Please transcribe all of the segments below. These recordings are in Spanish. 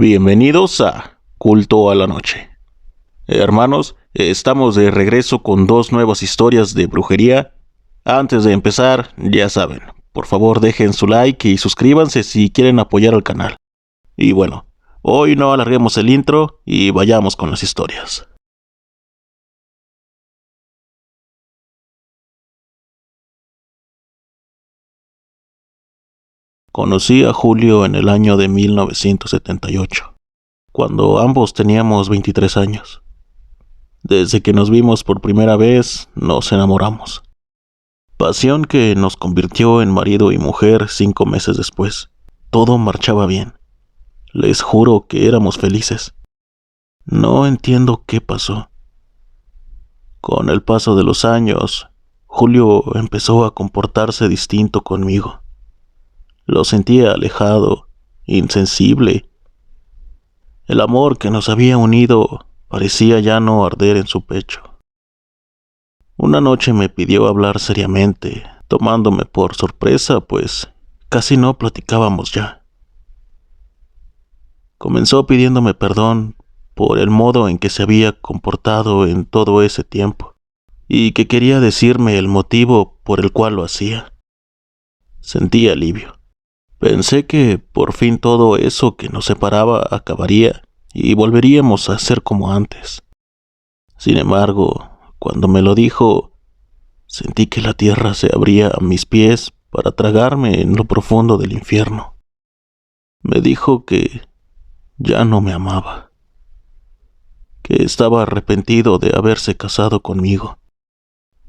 Bienvenidos a Culto a la Noche. Hermanos, estamos de regreso con dos nuevas historias de brujería. Antes de empezar, ya saben, por favor dejen su like y suscríbanse si quieren apoyar al canal. Y bueno, hoy no alarguemos el intro y vayamos con las historias. Conocí a Julio en el año de 1978, cuando ambos teníamos 23 años. Desde que nos vimos por primera vez, nos enamoramos. Pasión que nos convirtió en marido y mujer 5 meses después. Todo marchaba bien. Les juro que éramos felices. No entiendo qué pasó. Con el paso de los años, Julio empezó a comportarse distinto conmigo. Lo sentía alejado, insensible. El amor que nos había unido parecía ya no arder en su pecho. Una noche me pidió hablar seriamente, tomándome por sorpresa, pues casi no platicábamos ya. Comenzó pidiéndome perdón por el modo en que se había comportado en todo ese tiempo, y que quería decirme el motivo por el cual lo hacía. Sentí alivio. Pensé que por fin todo eso que nos separaba acabaría y volveríamos a ser como antes. Sin embargo, cuando me lo dijo, sentí que la tierra se abría a mis pies para tragarme en lo profundo del infierno. Me dijo que ya no me amaba, que estaba arrepentido de haberse casado conmigo.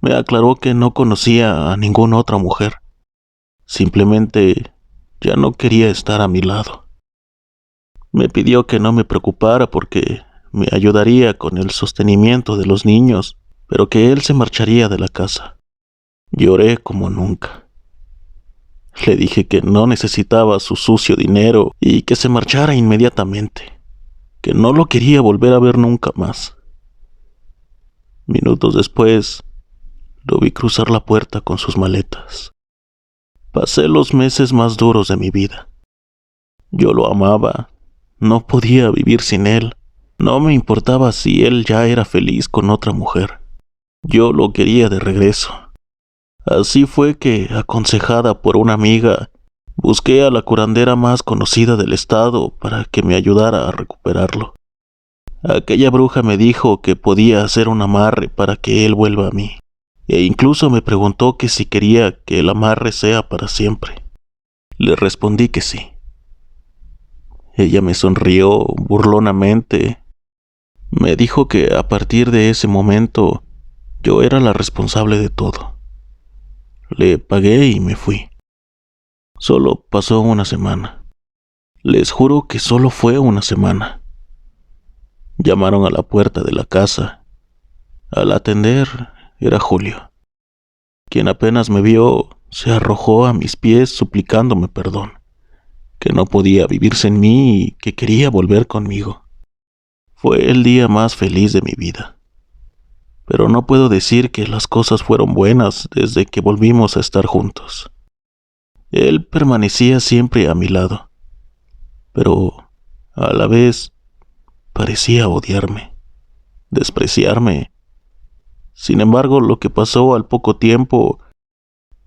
Me aclaró que no conocía a ninguna otra mujer. Simplemente ya no quería estar a mi lado. Me pidió que no me preocupara porque me ayudaría con el sostenimiento de los niños, pero que él se marcharía de la casa. Lloré como nunca. Le dije que no necesitaba su sucio dinero y que se marchara inmediatamente, que no lo quería volver a ver nunca más. Minutos después, lo vi cruzar la puerta con sus maletas. Pasé los meses más duros de mi vida. Yo lo amaba, no podía vivir sin él. No me importaba si él ya era feliz con otra mujer. Yo lo quería de regreso. Así fue que, aconsejada por una amiga, busqué a la curandera más conocida del estado para que me ayudara a recuperarlo. Aquella bruja me dijo que podía hacer un amarre para que él vuelva a mí, e incluso me preguntó que si quería que el amarre sea para siempre. Le respondí que sí. Ella me sonrió burlonamente. Me dijo que a partir de ese momento yo era la responsable de todo. Le pagué y me fui. Solo pasó una semana. Les juro que solo fue una semana. Llamaron a la puerta de la casa. Al atender era Julio, quien apenas me vio se arrojó a mis pies suplicándome perdón, que no podía vivir sin mí y que quería volver conmigo. Fue el día más feliz de mi vida. Pero no puedo decir que las cosas fueron buenas desde que volvimos a estar juntos. Él permanecía siempre a mi lado, pero a la vez parecía odiarme, despreciarme. Sin embargo, lo que pasó al poco tiempo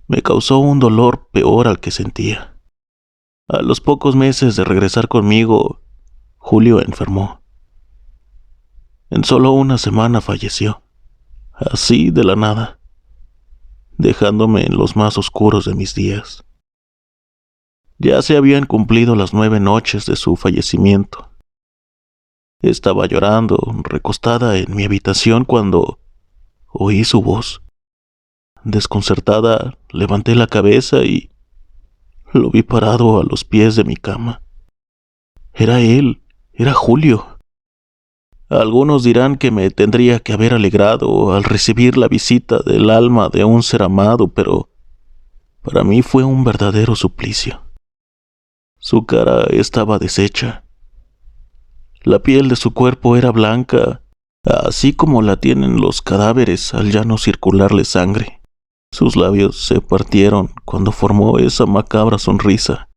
me causó un dolor peor al que sentía. A los pocos meses de regresar conmigo, Julio enfermó. En solo una semana falleció, así de la nada, dejándome en los más oscuros de mis días. Ya se habían cumplido las 9 noches de su fallecimiento. Estaba llorando, recostada en mi habitación cuando oí su voz. Desconcertada, levanté la cabeza y lo vi parado a los pies de mi cama. Era él, era Julio. Algunos dirán que me tendría que haber alegrado al recibir la visita del alma de un ser amado, pero para mí fue un verdadero suplicio. Su cara estaba deshecha. La piel de su cuerpo era blanca, así como la tienen los cadáveres al ya no circularle sangre. Sus labios se partieron cuando formó esa macabra sonrisa.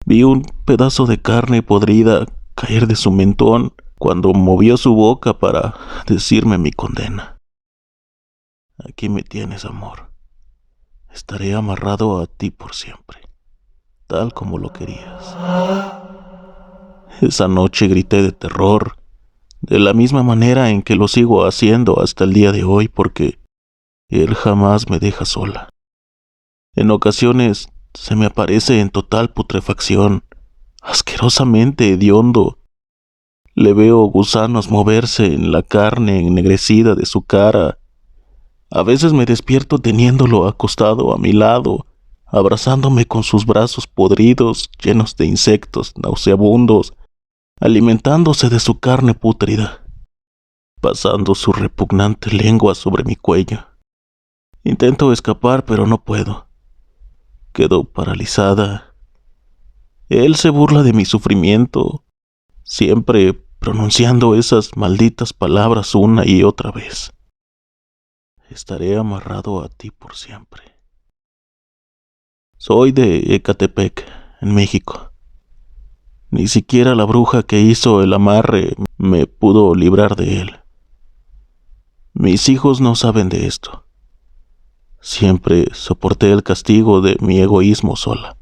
Vi un pedazo de carne podrida caer de su mentón cuando movió su boca para decirme mi condena. Aquí me tienes, amor. Estaré amarrado a ti por siempre, tal como lo querías. Esa noche grité de terror, de la misma manera en que lo sigo haciendo hasta el día de hoy, porque él jamás me deja sola. En ocasiones se me aparece en total putrefacción, asquerosamente hediondo. Le veo gusanos moverse en la carne ennegrecida de su cara. A veces me despierto teniéndolo acostado a mi lado, abrazándome con sus brazos podridos, llenos de insectos nauseabundos, alimentándose de su carne pútrida, pasando su repugnante lengua sobre mi cuello. Intento escapar, pero no puedo. Quedo paralizada. Él se burla de mi sufrimiento, siempre pronunciando esas malditas palabras una y otra vez. Estaré amarrado a ti por siempre. Soy de Ecatepec, en México. Ni siquiera la bruja que hizo el amarre me pudo librar de él. Mis hijos no saben de esto. Siempre soporté el castigo de mi egoísmo sola.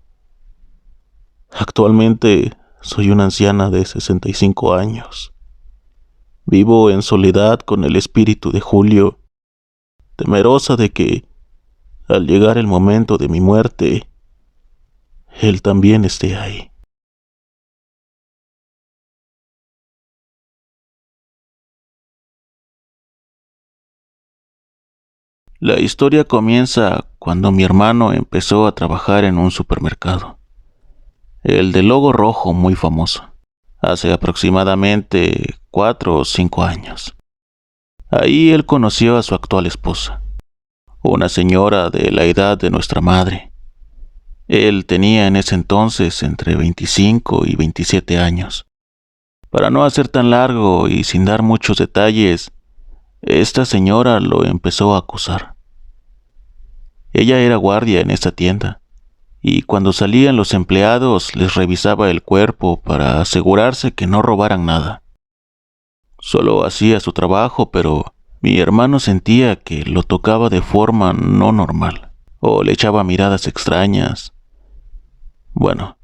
Actualmente soy una anciana de 65 años. Vivo en soledad con el espíritu de Julio, temerosa de que, al llegar el momento de mi muerte, él también esté ahí. La historia comienza cuando mi hermano empezó a trabajar en un supermercado, el de logo rojo muy famoso, hace aproximadamente 4 o 5 años. Ahí él conoció a su actual esposa, una señora de la edad de nuestra madre. Él tenía en ese entonces entre 25 y 27 años. Para no hacer tan largo y sin dar muchos detalles, esta señora lo empezó a acosar. Ella era guardia en esta tienda, y cuando salían los empleados les revisaba el cuerpo para asegurarse que no robaran nada. Solo hacía su trabajo, pero mi hermano sentía que lo tocaba de forma no normal, o le echaba miradas extrañas. Bueno,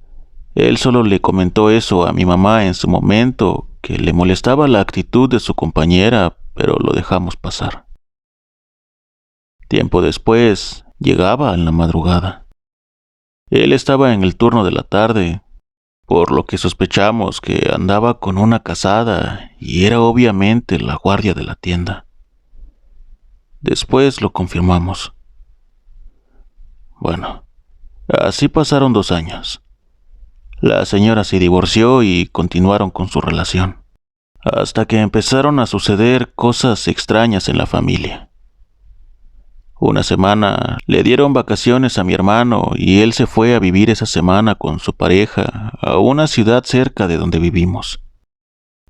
él solo le comentó eso a mi mamá en su momento, que le molestaba la actitud de su compañera, pero lo dejamos pasar. Tiempo después, llegaba en la madrugada. Él estaba en el turno de la tarde, por lo que sospechamos que andaba con una casada y era obviamente la guardia de la tienda. Después lo confirmamos. Bueno, así pasaron 2 años. La señora se divorció y continuaron con su relación, hasta que empezaron a suceder cosas extrañas en la familia. Una semana le dieron vacaciones a mi hermano y él se fue a vivir esa semana con su pareja a una ciudad cerca de donde vivimos.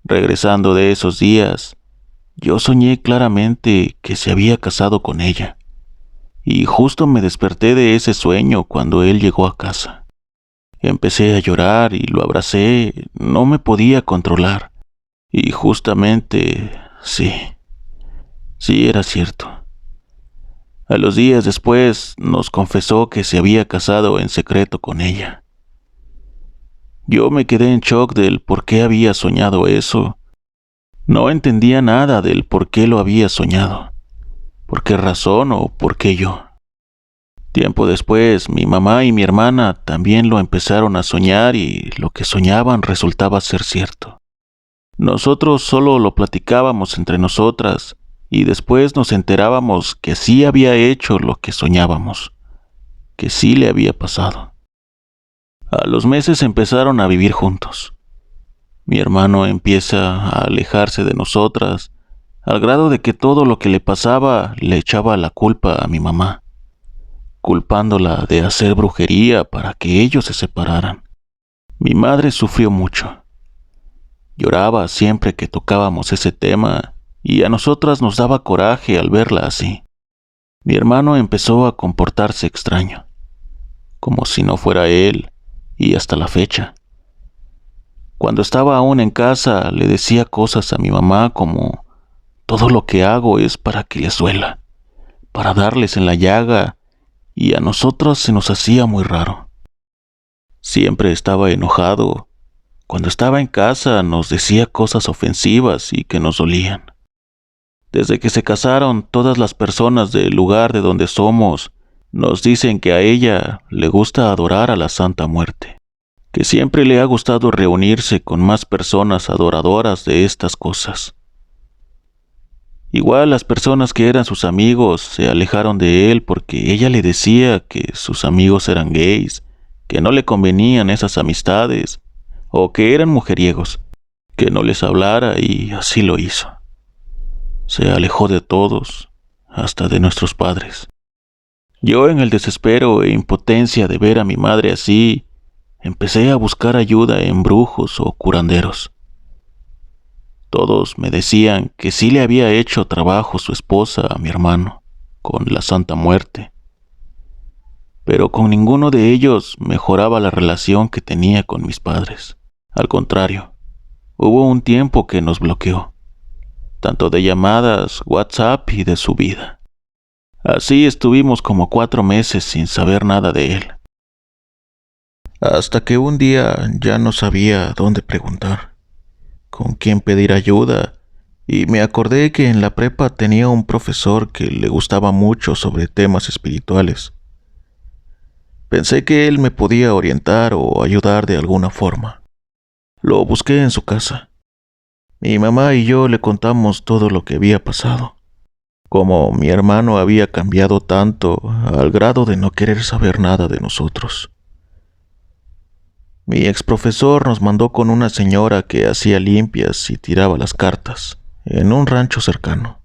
Regresando de esos días, yo soñé claramente que se había casado con ella, y justo me desperté de ese sueño cuando él llegó a casa. Empecé a llorar y lo abracé, no me podía controlar. Y justamente, sí era cierto. A los días después nos confesó que se había casado en secreto con ella. Yo me quedé en shock del por qué había soñado eso. No entendía nada del por qué lo había soñado, por qué razón o por qué yo. Tiempo después, mi mamá y mi hermana también lo empezaron a soñar y lo que soñaban resultaba ser cierto. Nosotros solo lo platicábamos entre nosotras y después nos enterábamos que sí había hecho lo que soñábamos, que sí le había pasado. A los meses empezaron a vivir juntos. Mi hermano empieza a alejarse de nosotras, al grado de que todo lo que le pasaba le echaba la culpa a mi mamá, culpándola de hacer brujería para que ellos se separaran. Mi madre sufrió mucho. Lloraba siempre que tocábamos ese tema y a nosotras nos daba coraje al verla así. Mi hermano empezó a comportarse extraño, como si no fuera él, y hasta la fecha. Cuando estaba aún en casa, le decía cosas a mi mamá como: todo lo que hago es para que les duela, para darles en la llaga, y a nosotros se nos hacía muy raro. Siempre estaba enojado. Cuando estaba en casa nos decía cosas ofensivas y que nos dolían. Desde que se casaron, todas las personas del lugar de donde somos nos dicen que a ella le gusta adorar a la Santa Muerte, que siempre le ha gustado reunirse con más personas adoradoras de estas cosas. Igual las personas que eran sus amigos se alejaron de él porque ella le decía que sus amigos eran gays, que no le convenían esas amistades, o que eran mujeriegos, que no les hablara, y así lo hizo. Se alejó de todos, hasta de nuestros padres. Yo, en el desespero e impotencia de ver a mi madre así, empecé a buscar ayuda en brujos o curanderos. Todos me decían que sí le había hecho trabajo su esposa a mi hermano, con la Santa Muerte, pero con ninguno de ellos mejoraba la relación que tenía con mis padres. Al contrario, hubo un tiempo que nos bloqueó, tanto de llamadas, WhatsApp y de su vida. Así estuvimos como 4 meses sin saber nada de él. Hasta que un día ya no sabía dónde preguntar, con quién pedir ayuda, y me acordé que en la prepa tenía un profesor que le gustaba mucho sobre temas espirituales. Pensé que él me podía orientar o ayudar de alguna forma. Lo busqué en su casa. Mi mamá y yo le contamos todo lo que había pasado, como mi hermano había cambiado tanto al grado de no querer saber nada de nosotros. Mi exprofesor nos mandó con una señora que hacía limpias y tiraba las cartas en un rancho cercano.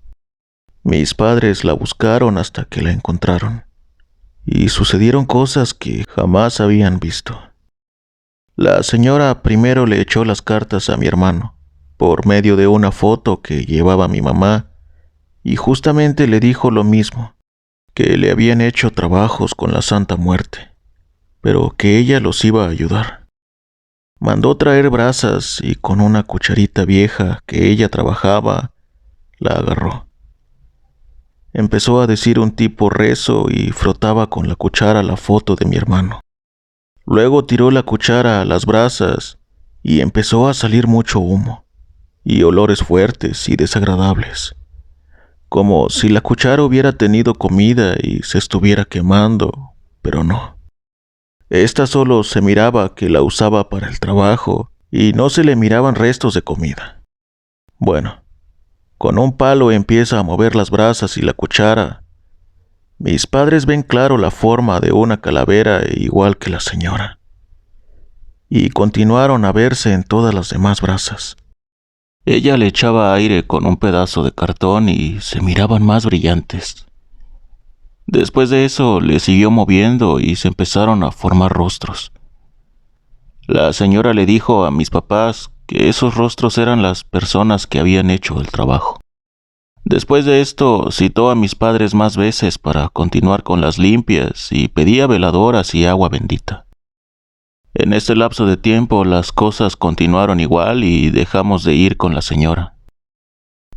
Mis padres la buscaron hasta que la encontraron, y sucedieron cosas que jamás habían visto. La señora primero le echó las cartas a mi hermano, por medio de una foto que llevaba mi mamá, y justamente le dijo lo mismo, que le habían hecho trabajos con la Santa Muerte, pero que ella los iba a ayudar. Mandó traer brasas y con una cucharita vieja que ella trabajaba, la agarró. Empezó a decir un tipo rezo y frotaba con la cuchara la foto de mi hermano. Luego tiró la cuchara a las brasas y empezó a salir mucho humo y olores fuertes y desagradables, como si la cuchara hubiera tenido comida y se estuviera quemando, pero no. Esta solo se miraba que la usaba para el trabajo y no se le miraban restos de comida. Bueno, con un palo empieza a mover las brasas y la cuchara. Mis padres ven claro la forma de una calavera igual que la señora, y continuaron a verse en todas las demás brasas. Ella le echaba aire con un pedazo de cartón y se miraban más brillantes. Después de eso le siguió moviendo y se empezaron a formar rostros. La señora le dijo a mis papás que esos rostros eran las personas que habían hecho el trabajo. Después de esto citó a mis padres más veces para continuar con las limpias y pedía veladoras y agua bendita. En este lapso de tiempo las cosas continuaron igual y dejamos de ir con la señora.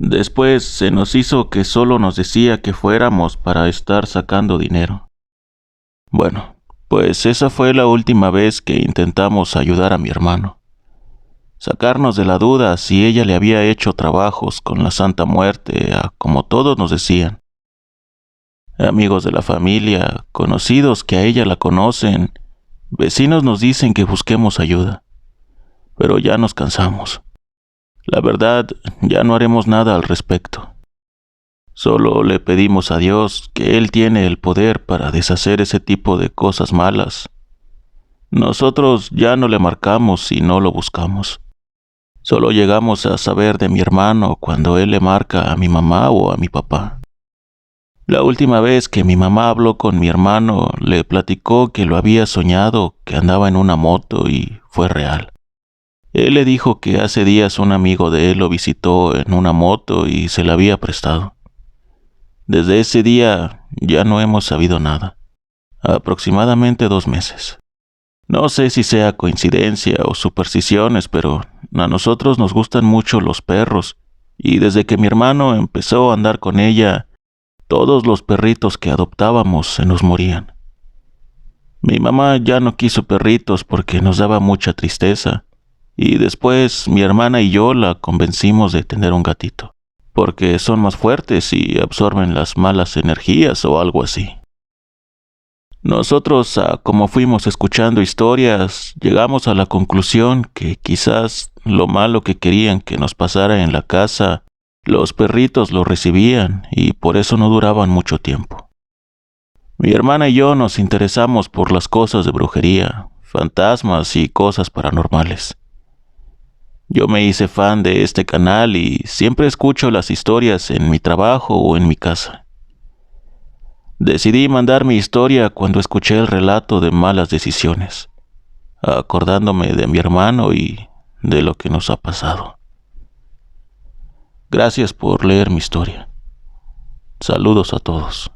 Después se nos hizo que solo nos decía que fuéramos para estar sacando dinero. Bueno, pues esa fue la última vez que intentamos ayudar a mi hermano. Sacarnos de la duda si ella le había hecho trabajos con la Santa Muerte, como todos nos decían. Amigos de la familia, conocidos que a ella la conocen, vecinos nos dicen que busquemos ayuda, pero ya nos cansamos. La verdad, ya no haremos nada al respecto. Solo le pedimos a Dios, que Él tiene el poder para deshacer ese tipo de cosas malas. Nosotros ya no le marcamos y no lo buscamos. Solo llegamos a saber de mi hermano cuando él le marca a mi mamá o a mi papá. La última vez que mi mamá habló con mi hermano, le platicó que lo había soñado, que andaba en una moto, y fue real. Él le dijo que hace días un amigo de él lo visitó en una moto y se la había prestado. Desde ese día ya no hemos sabido nada. Aproximadamente 2 meses. No sé si sea coincidencia o supersticiones, pero a nosotros nos gustan mucho los perros, y desde que mi hermano empezó a andar con ella, todos los perritos que adoptábamos se nos morían. Mi mamá ya no quiso perritos porque nos daba mucha tristeza, y después mi hermana y yo la convencimos de tener un gatito, porque son más fuertes y absorben las malas energías o algo así. Nosotros, como fuimos escuchando historias, llegamos a la conclusión que quizás lo malo que querían que nos pasara en la casa, los perritos lo recibían y por eso no duraban mucho tiempo. Mi hermana y yo nos interesamos por las cosas de brujería, fantasmas y cosas paranormales. Yo me hice fan de este canal y siempre escucho las historias en mi trabajo o en mi casa. Decidí mandar mi historia cuando escuché el relato de malas decisiones, acordándome de mi hermano y de lo que nos ha pasado. Gracias por leer mi historia. Saludos a todos.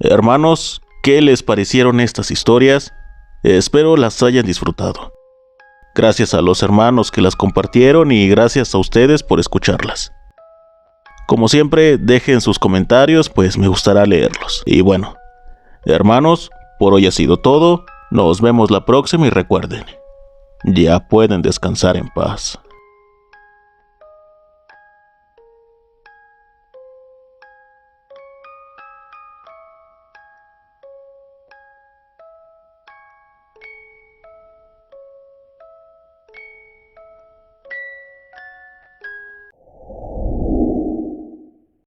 Hermanos, ¿qué les parecieron estas historias? Espero las hayan disfrutado. Gracias a los hermanos que las compartieron y gracias a ustedes por escucharlas. Como siempre, dejen sus comentarios, pues me gustará leerlos. Y bueno, hermanos, por hoy ha sido todo. Nos vemos la próxima y recuerden, ya pueden descansar en paz.